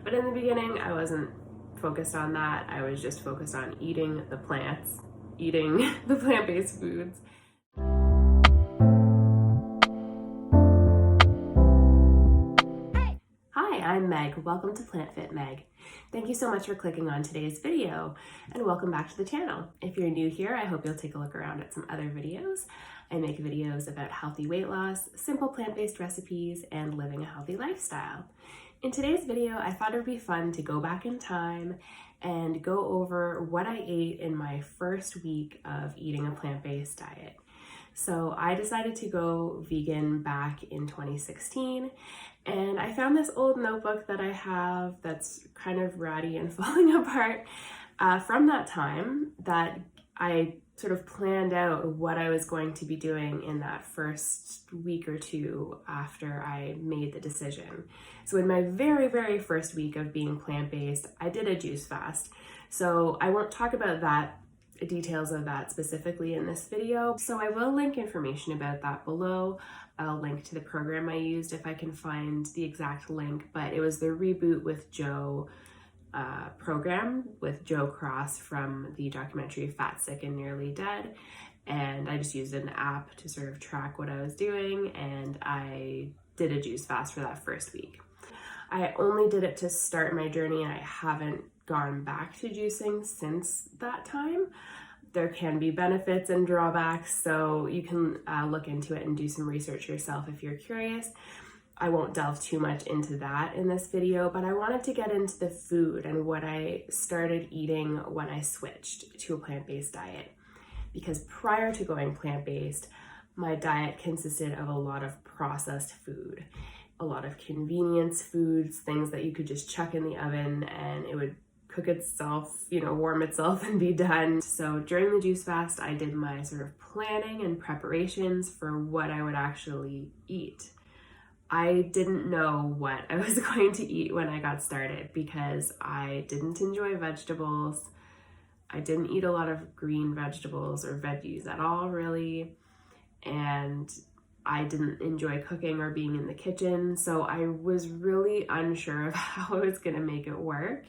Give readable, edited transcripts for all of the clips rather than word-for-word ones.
But in the beginning, I wasn't focused on that. I was just focused on eating the plants, eating the plant-based foods. Hi, I'm Meg. Welcome to Plant Fit Meg. Thank you so much for clicking on today's video, and welcome back to the channel. If you're new here, I hope you'll take a look around at some other videos. I make videos about healthy weight loss, simple plant-based recipes, and living a healthy lifestyle. In today's video, I thought it would be fun to go back in time and go over what I ate in my first week of eating a plant-based diet. So I decided to go vegan back in 2016, and I found this old notebook that I have that's kind of ratty and falling apart from that time that I sort of planned out what I was going to be doing in that first week or two after I made the decision. So in my very, very first week of being plant-based, I did a juice fast. So I won't talk about that details of that specifically in this video. So I will link information about that below. I'll link to the program I used if I can find the exact link, but it was the Reboot with Joe program with Joe Cross from the documentary Fat, Sick, and Nearly Dead. And I just used an app to sort of track what I was doing, and I did a juice fast for that first week. I only did it to start my journey, and I haven't gone back to juicing since that time. There can be benefits and drawbacks, so you can look into it and do some research yourself if you're curious. I won't delve too much into that in this video, but I wanted to get into the food and what I started eating when I switched to a plant-based diet. Because prior to going plant-based, my diet consisted of a lot of processed food, a lot of convenience foods, things that you could just chuck in the oven and it would cook itself, warm itself and be done. So during the juice fast, I did my sort of planning and preparations for what I would actually eat. I didn't know what I was going to eat when I got started because I didn't enjoy vegetables. I didn't eat a lot of green vegetables or veggies at all, really. And I didn't enjoy cooking or being in the kitchen. So I was really unsure of how I was going to make it work.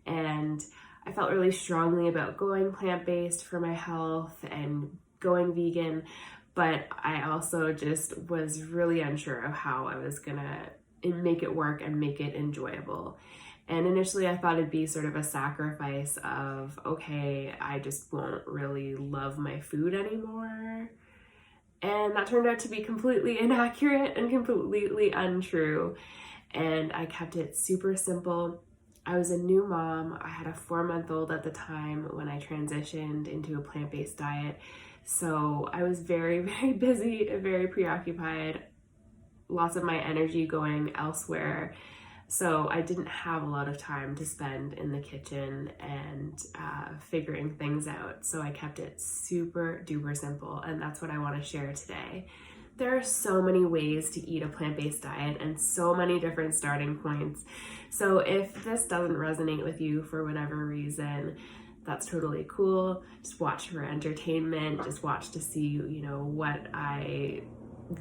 And I felt really strongly about going plant-based for my health and going vegan. But I also just was really unsure of how I was gonna make it work and make it enjoyable. And initially I thought it'd be sort of a sacrifice of, okay, I just won't really love my food anymore. And that turned out to be completely inaccurate and completely untrue. And I kept it super simple. I was a new mom. I had a 4-month-old at the time when I transitioned into a plant-based diet. So I was very, very busy, very preoccupied, lots of my energy going elsewhere. So I didn't have a lot of time to spend in the kitchen and figuring things out. So I kept it super duper simple, and that's what I want to share today. There are so many ways to eat a plant-based diet and so many different starting points. So if this doesn't resonate with you for whatever reason, that's totally cool. Just watch for entertainment, just watch to see, what I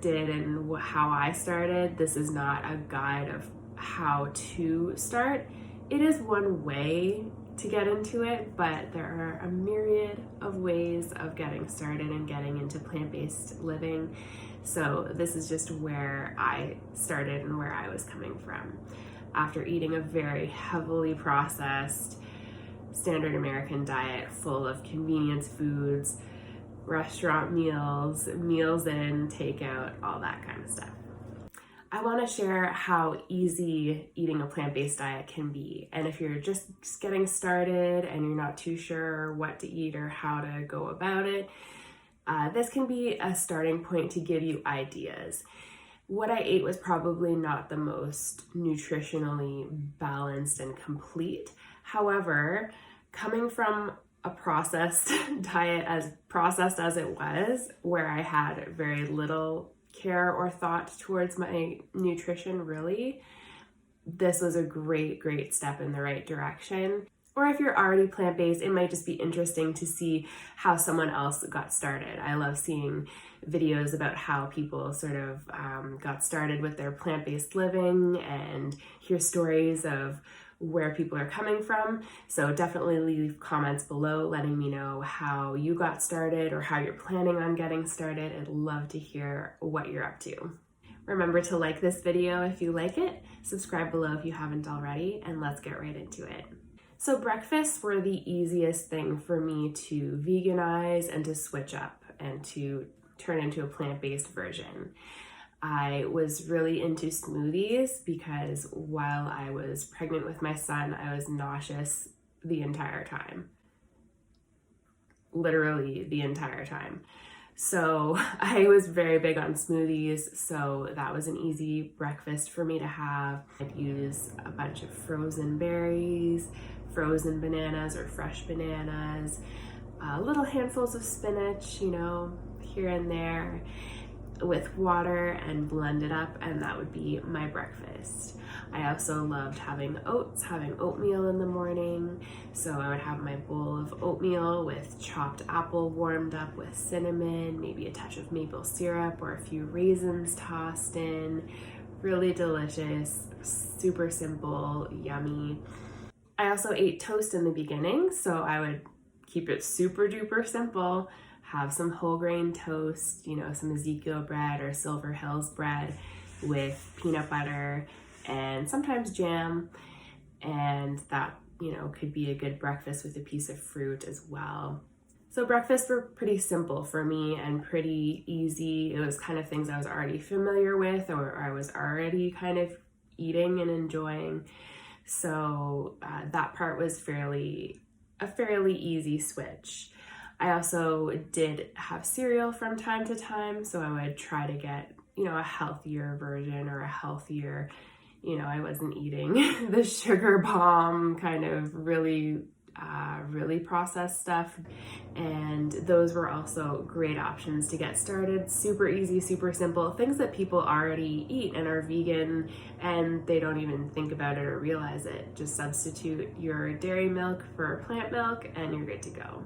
did and how I started. This is not a guide of how to start. It is one way to get into it, but there are a myriad of ways of getting started and getting into plant-based living. So this is just where I started and where I was coming from. After eating a very heavily processed standard American diet full of convenience foods, restaurant meals, meals in, takeout, all that kind of stuff. I want to share how easy eating a plant-based diet can be. And if you're just getting started and you're not too sure what to eat or how to go about it, this can be a starting point to give you ideas. What I ate was probably not the most nutritionally balanced and complete. However, coming from a processed diet, as processed as it was, where I had very little care or thought towards my nutrition, really, this was a great, great step in the right direction. Or if you're already plant-based, it might just be interesting to see how someone else got started. I love seeing videos about how people sort of got started with their plant-based living and hear stories of where people are coming from. So definitely leave comments below letting me know how you got started or how you're planning on getting started. I'd love to hear what you're up to. Remember to like this video if you like it, subscribe below if you haven't already, and let's get right into it. So breakfasts were the easiest thing for me to veganize and to switch up and to turn into a plant-based version. I was really into smoothies because while I was pregnant with my son, I was nauseous the entire time. Literally the entire time. So I was very big on smoothies, so that was an easy breakfast for me to have. I'd use a bunch of frozen berries, frozen bananas or fresh bananas, little handfuls of spinach, you know, here and there, with water and blend it up, and that would be my breakfast. I also loved having oats, having oatmeal in the morning. So I would have my bowl of oatmeal with chopped apple warmed up with cinnamon, maybe a touch of maple syrup or a few raisins tossed in. Really delicious, super simple, yummy. I also ate toast in the beginning, so I would keep it super duper simple. Have some whole grain toast, you know, some Ezekiel bread or Silver Hills bread with peanut butter and sometimes jam. And that, you know, could be a good breakfast with a piece of fruit as well. So breakfasts were pretty simple for me and pretty easy. It was kind of things I was already familiar with or I was already kind of eating and enjoying. So that part was a fairly easy switch. I also did have cereal from time to time, so I would try to get, you know, a healthier version or a healthier, you know, I wasn't eating the sugar bomb kind of really processed stuff. And those were also great options to get started. Super easy, super simple, things that people already eat and are vegan and they don't even think about it or realize it. Just substitute your dairy milk for plant milk and you're good to go.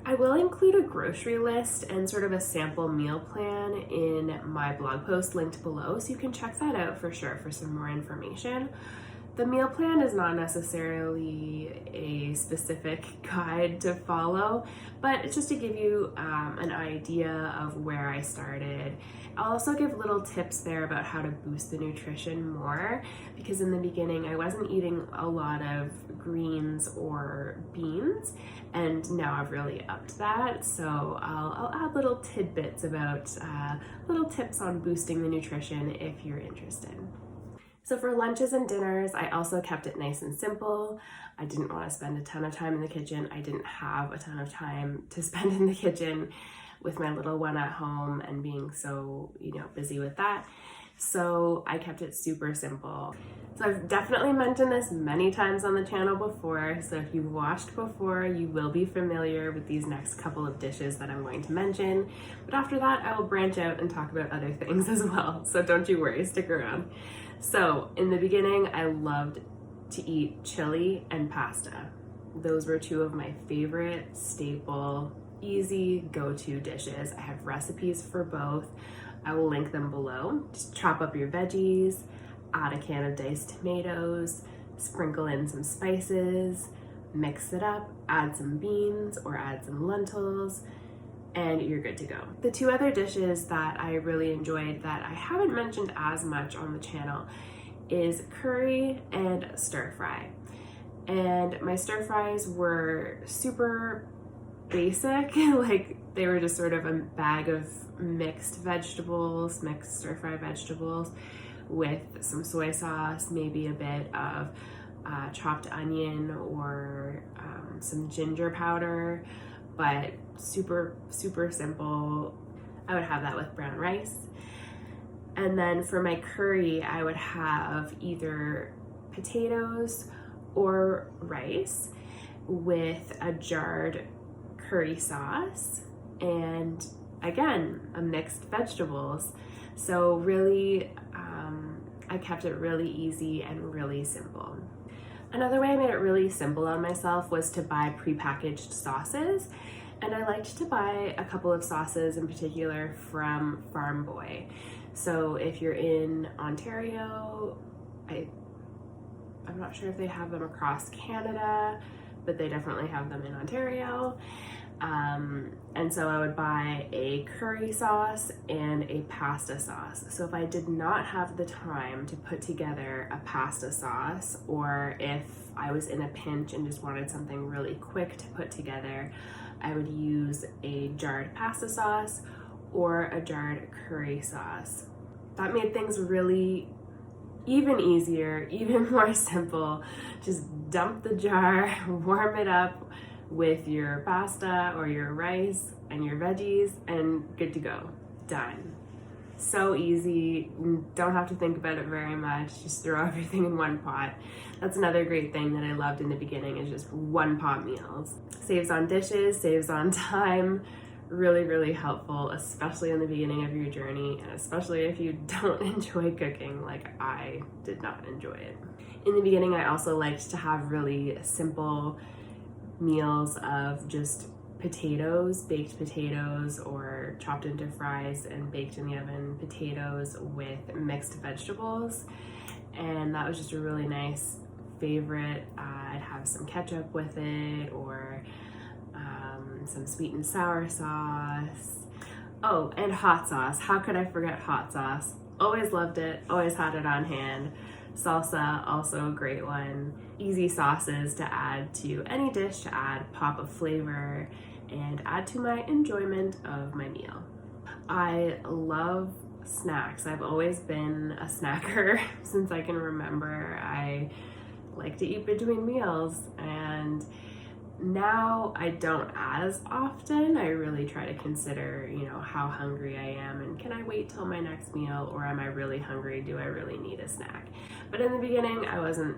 I will include a grocery list and sort of a sample meal plan in my blog post linked below, so you can check that out for sure for some more information. The meal plan is not necessarily a specific guide to follow, but it's just to give you an idea of where I started. I'll also give little tips there about how to boost the nutrition more, because in the beginning I wasn't eating a lot of greens or beans, and now I've really upped that. So I'll add little tidbits about little tips on boosting the nutrition if you're interested. So for lunches and dinners, I also kept it nice and simple. I didn't want to spend a ton of time in the kitchen. I didn't have a ton of time to spend in the kitchen with my little one at home and being so, you know, busy with that. So I kept it super simple. So I've definitely mentioned this many times on the channel before. So if you've watched before, you will be familiar with these next couple of dishes that I'm going to mention. But after that, I will branch out and talk about other things as well. So don't you worry, stick around. So in the beginning, I loved to eat chili and pasta. Those were two of my favorite staple, easy go-to dishes. I have recipes for both. I will link them below. Just chop up your veggies, add a can of diced tomatoes, sprinkle in some spices, mix it up, add some beans or add some lentils, and you're good to go. The two other dishes that I really enjoyed that I haven't mentioned as much on the channel is curry and stir fry. And my stir fries were super basic, like they were just sort of a bag of mixed stir fry vegetables with some soy sauce, maybe a bit of chopped onion or some ginger powder, but super, super simple. I would have that with brown rice. And then for my curry, I would have either potatoes or rice with a jarred curry sauce, and again, a mixed vegetables. So really, I kept it really easy and really simple. Another way I made it really simple on myself was to buy prepackaged sauces. And I liked to buy a couple of sauces in particular from Farm Boy. So if you're in Ontario, I I'm not sure if they have them across Canada, but they definitely have them in Ontario. And so I would buy a curry sauce and a pasta sauce. So if I did not have the time to put together a pasta sauce, or if I was in a pinch and just wanted something really quick to put together, I would use a jarred pasta sauce or a jarred curry sauce. That made things really even easier, even more simple. Just dump the jar, warm it up with your pasta or your rice and your veggies, and good to go. Done. So easy, don't have to think about it very much, just throw everything in one pot. That's another great thing that I loved in the beginning, is just one pot meals. Saves on dishes, saves on time, really, really helpful, especially in the beginning of your journey, and especially if you don't enjoy cooking like I did not enjoy it. In the beginning, I also liked to have really simple meals of just potatoes, baked potatoes, or chopped into fries and baked in the oven potatoes with mixed vegetables. And that was just a really nice favorite. I'd have some ketchup with it, or some sweet and sour sauce. Oh, and hot sauce. How could I forget hot sauce? Always loved it, always had it on hand. Salsa, also a great one. Easy sauces to add to any dish, to add pop of flavor and add to my enjoyment of my meal. I love snacks. I've always been a snacker since I can remember. I like to eat between meals, and now I don't as often. I really try to consider, how hungry I am, and can I wait till my next meal, or am I really hungry? Do I really need a snack? But in the beginning, I wasn't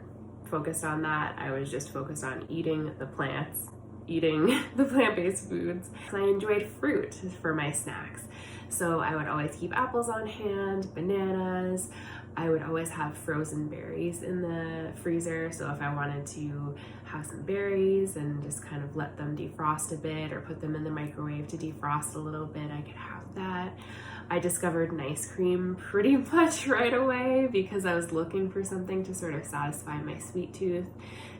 focused on that. I was just focused on eating the plants, eating the plant-based foods. I enjoyed fruit for my snacks. So I would always keep apples on hand, bananas. I would always have frozen berries in the freezer. So if I wanted to have some berries and just kind of let them defrost a bit, or put them in the microwave to defrost a little bit, I could have that. I discovered nice cream pretty much right away because I was looking for something to sort of satisfy my sweet tooth.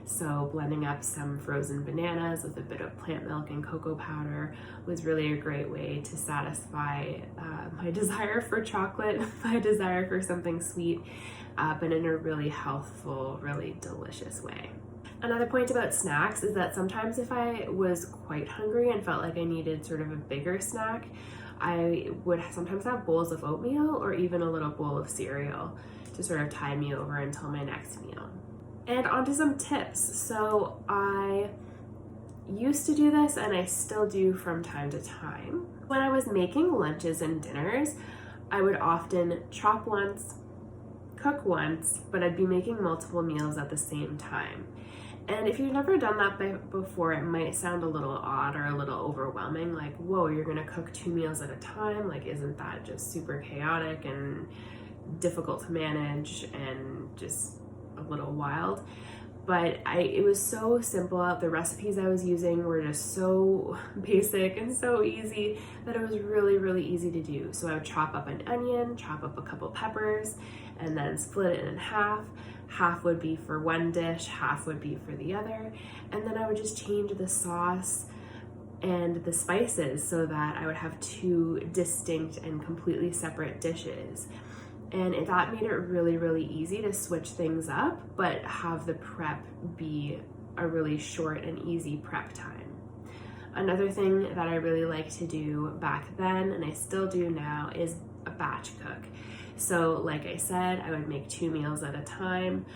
So blending up some frozen bananas with a bit of plant milk and cocoa powder was really a great way to satisfy my desire for chocolate, my desire for something sweet, but in a really healthful, really delicious way. Another point about snacks is that sometimes if I was quite hungry and felt like I needed sort of a bigger snack, I would sometimes have bowls of oatmeal or even a little bowl of cereal to sort of tide me over until my next meal. And onto some tips. So I used to do this, and I still do from time to time. When I was making lunches and dinners, I would often chop once, cook once, but I'd be making multiple meals at the same time. And if you've never done that before, it might sound a little odd or a little overwhelming, like, whoa, you're gonna cook 2 meals at a time? Like, isn't that just super chaotic and difficult to manage and just a little wild? But it was so simple. The recipes I was using were just so basic and so easy that it was really, really easy to do. So I would chop up an onion, chop up a couple peppers, and then split it in half. Half would be for one dish, half would be for the other. And then I would just change the sauce and the spices so that I would have 2 distinct and completely separate dishes. And that made it really, really easy to switch things up, but have the prep be a really short and easy prep time. Another thing that I really liked to do back then, and I still do now, is a batch cook. So like I said, I would make 2 meals at a time,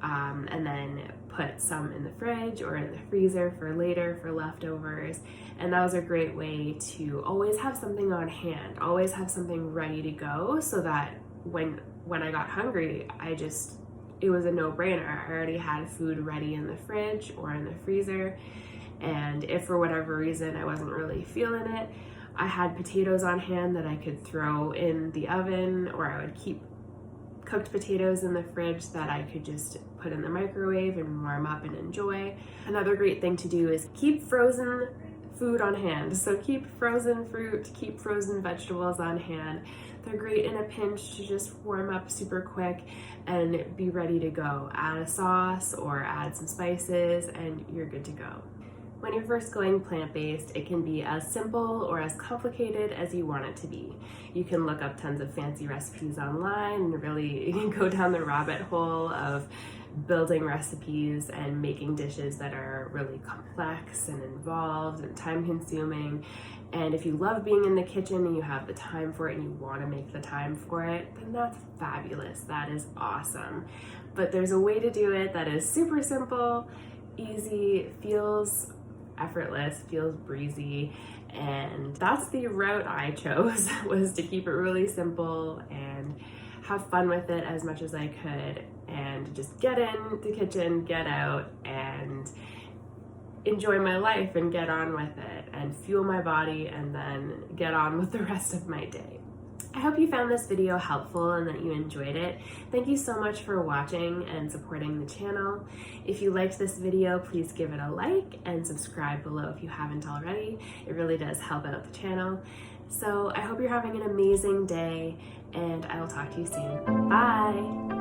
and then put some in the fridge or in the freezer for later, for leftovers. And that was a great way to always have something on hand, always have something ready to go, so that when I got hungry, it was a no-brainer. I already had food ready in the fridge or in the freezer. And if for whatever reason I wasn't really feeling it, I had potatoes on hand that I could throw in the oven, or I would keep cooked potatoes in the fridge that I could just put in the microwave and warm up and enjoy. Another great thing to do is keep frozen food on hand. So keep frozen fruit, keep frozen vegetables on hand. They're great in a pinch to just warm up super quick and be ready to go. Add a sauce or add some spices and you're good to go. When you're first going plant-based, it can be as simple or as complicated as you want it to be. You can look up tons of fancy recipes online and really go down the rabbit hole of building recipes and making dishes that are really complex and involved and time-consuming. And if you love being in the kitchen and you have the time for it and you want to make the time for it, then that's fabulous. That is awesome. But there's a way to do it that is super simple, easy, feels effortless, feels breezy, and that's the route I chose, was to keep it really simple and have fun with it as much as I could and just get in the kitchen, get out, and enjoy my life and get on with it and fuel my body and then get on with the rest of my day. I hope you found this video helpful and that you enjoyed it. Thank you so much for watching and supporting the channel. If you liked this video, please give it a like and subscribe below if you haven't already. It really does help out the channel. So I hope you're having an amazing day and I will talk to you soon. Bye!